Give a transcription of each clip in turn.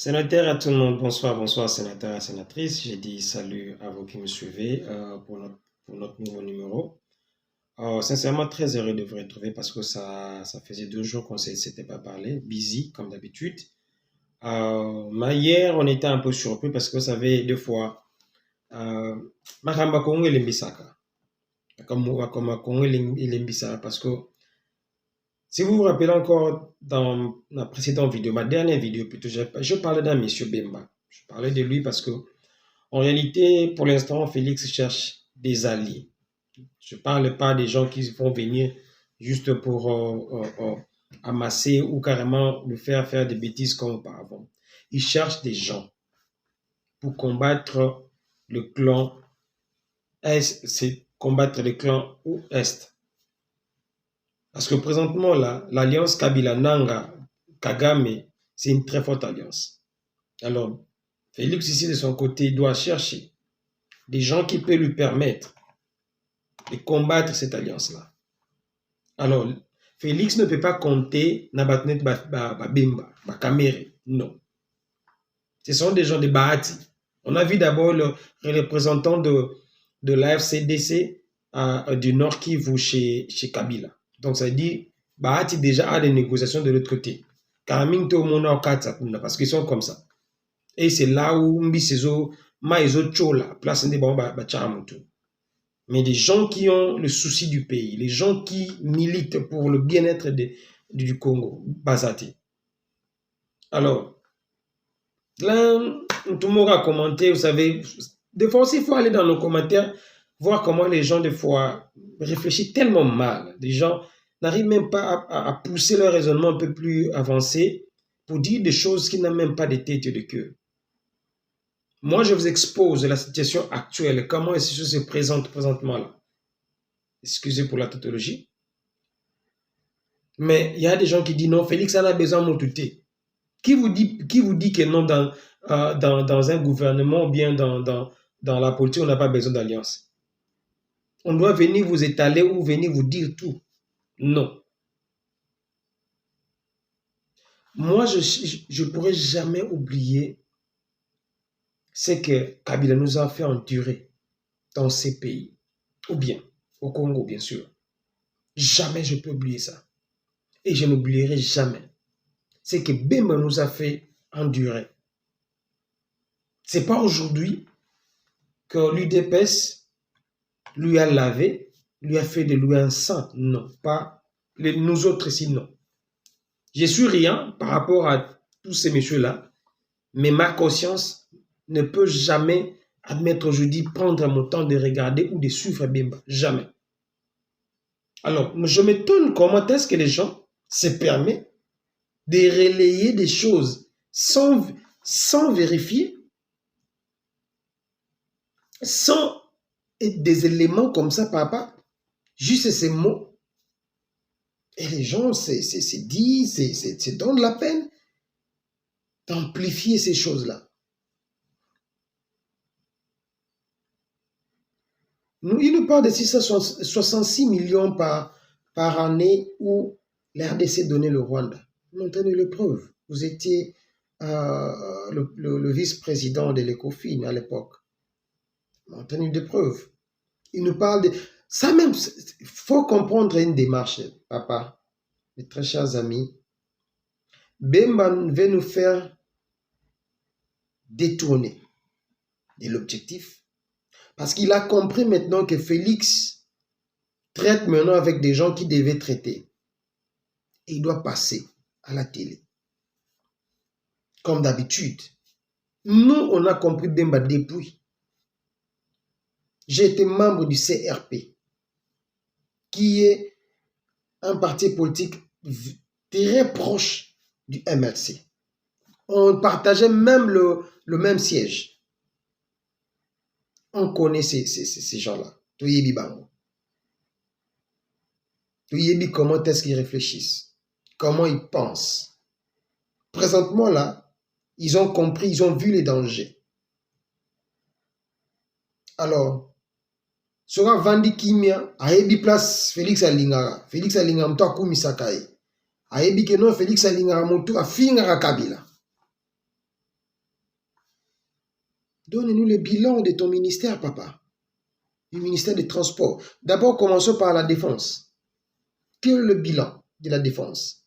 Sénateur à tout le monde, bonsoir, bonsoir sénateur et sénatrice. J'ai dit salut à vous qui me suivez pour notre nouveau numéro. Sincèrement, très heureux de vous retrouver parce que ça faisait 2 jours qu'on ne s'était pas parlé, busy comme d'habitude. Mais hier, on était un peu surpris parce que vous savez, 2 fois, Mahamba Kongo et Lembisaka. Comme Kongo et Lembisaka parce que si vous vous rappelez encore dans la précédente vidéo, ma dernière vidéo plutôt, je parlais d'un monsieur Bemba. Je parlais de lui parce que, en réalité, pour l'instant, Félix cherche des alliés. Je ne parle pas des gens qui vont venir juste pour amasser ou carrément le faire des bêtises comme auparavant. Il cherche des gens pour combattre le clan Est, c'est combattre le clan Ouest. Parce que présentement, là, l'alliance Kabila-Nanga-Kagame, c'est une très forte alliance. Alors, Félix, ici, de son côté, doit chercher des gens qui peuvent lui permettre de combattre cette alliance-là. Alors, Félix ne peut pas compter Nabatnet Bimba, Bakamere. Non. Ce sont des gens de Bahati. On a vu d'abord le représentant de l'AFCDC du Nord Kivu chez Kabila. Donc, ça dit, Bahati déjà a des négociations de l'autre côté. Parce qu'ils sont comme ça. Et c'est là où Mbisezo, Maïzo Chola, place des mais des gens qui ont le souci du pays, les gens qui militent pour le bien-être du Congo, Bazati. Alors, là, tout le monde a commenté, vous savez, des fois aussi, il faut aller dans nos commentaires, voir comment les gens, des fois, réfléchissent tellement mal. Les gens n'arrivent même pas à pousser leur raisonnement un peu plus avancé pour dire des choses qui n'ont même pas de tête et de cœur. Moi, je vous expose la situation actuelle, comment est-ce que se présente présentement là. Excusez pour la tautologie. Mais il y a des gens qui disent non, Félix en a besoin de m'outer. Qui vous dit que non, dans un gouvernement ou bien dans la politique, on n'a pas besoin d'alliance? On doit venir vous étaler ou venir vous dire tout. Non. Moi, je ne pourrais jamais oublier ce que Kabila nous a fait endurer dans ces pays. Ou bien, au Congo, bien sûr. Jamais je peux oublier ça. Et je n'oublierai jamais ce que Bemba nous a fait endurer. Ce n'est pas aujourd'hui que l'UDPS lui a lavé, lui a fait de lui un sang. Non, pas nous autres ici, non. Je suis rien par rapport à tous ces messieurs-là, mais ma conscience ne peut jamais admettre aujourd'hui prendre mon temps de regarder ou de suivre Bemba. Jamais. Alors, je m'étonne comment est-ce que les gens se permettent de relayer des choses sans vérifier, sans des éléments comme ça, papa, juste ces mots. Et les gens se donnent la peine d'amplifier ces choses-là. Il nous parle de 666 millions par année où l'RDC donnait le Rwanda. Montrez-nous les preuves. Vous étiez le vice-président de l'ECOFIN à l'époque. Montrez-nous des preuves. Il nous parle de... Ça même, il faut comprendre une démarche, papa, mes très chers amis. Bemba veut nous faire détourner de l'objectif. Parce qu'il a compris maintenant que Félix traite maintenant avec des gens qui devaient traiter. Et il doit passer à la télé. Comme d'habitude. Nous, on a compris Bemba depuis. J'ai été membre du CRP, qui est un parti politique très proche du MLC. On partageait même le même siège. On connaît ces gens-là. Touyebi Bango. Touyebi, comment est-ce qu'ils réfléchissent? Comment ils pensent? Présentement, là, ils ont compris, ils ont vu les dangers. Alors, sera Vandi Kimia, Aebi place Félix Alingara. Félix Alingara, mto akumi Sakai. Aebi que non, Félix Alingara, mto afingara Kabila. Donne-nous le bilan de ton ministère, papa. Du ministère des Transports. D'abord, commençons par la défense. Quel est le bilan de la défense?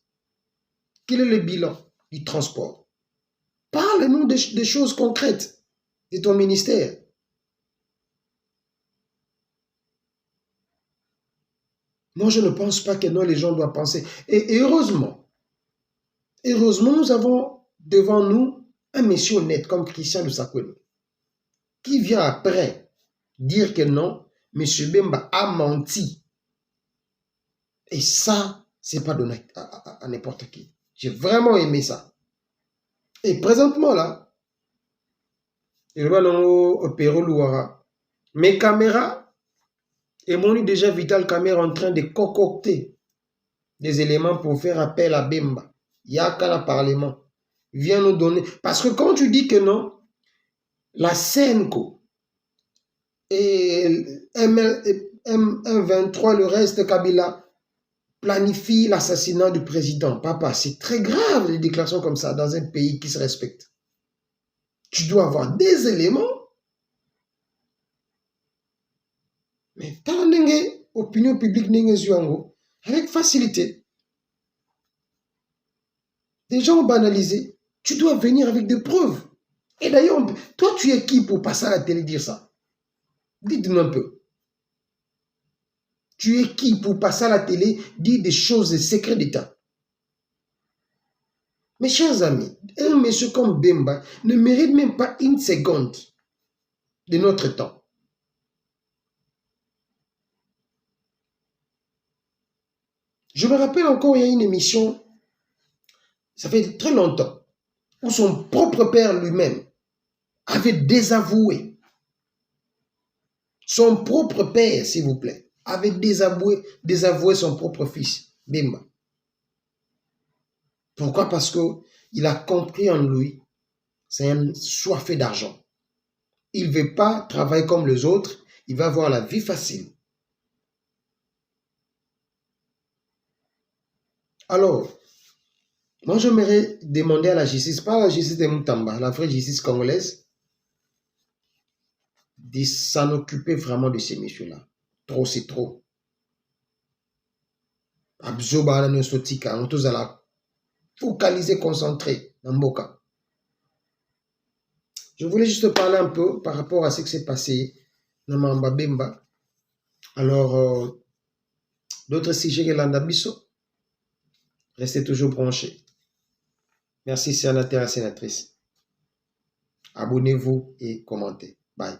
Quel est le bilan du transport? Parle-nous des choses concrètes de ton ministère. Moi, je ne pense pas que non, les gens doivent penser. Et heureusement, nous avons devant nous un monsieur honnête comme Christian de Sakoué, qui vient après dire que non, M. Bemba a menti. Et ça, c'est pas donné à n'importe qui. J'ai vraiment aimé ça. Et présentement, là, je vois au Pérou Louara, mes caméras, et mon déjà Vital Caméra en train de concocter des éléments pour faire appel à Bemba. Yakala Parlement. Viens nous donner. Parce que quand tu dis que non, la SENCO et M23, le reste, Kabila, planifie l'assassinat du président. Papa, c'est très grave les déclarations comme ça dans un pays qui se respecte. Tu dois avoir des éléments. Mais tant opinion publique avec facilité. Des gens ont banalisé. Tu dois venir avec des preuves. Et d'ailleurs, toi, tu es qui pour passer à la télé dire ça? Dites-nous un peu. Tu es qui pour passer à la télé dire des choses, des secrets d'État? Mes chers amis, un monsieur comme Bemba ne mérite même pas une seconde de notre temps. Je me rappelle encore, il y a une émission, ça fait très longtemps, où son propre père lui-même avait désavoué. Son propre père, s'il vous plaît, avait désavoué son propre fils, Bemba. Pourquoi? Parce qu'il a compris en lui, c'est un soifé d'argent. Il ne veut pas travailler comme les autres, il va avoir la vie facile. Alors, moi j'aimerais demander à la justice, pas la justice de Moutamba, la vraie justice congolaise, de s'en occuper vraiment de ces messieurs-là. Trop, c'est trop. Absoba na sotika, on tous à la focaliser, concentrer dans Mboka. Je voulais juste parler un peu par rapport à ce qui s'est passé dans Mamba Bemba. Alors, d'autres sujets que l'Andabiso, restez toujours branchés. Merci, sénateur et sénatrice. Abonnez-vous et commentez. Bye.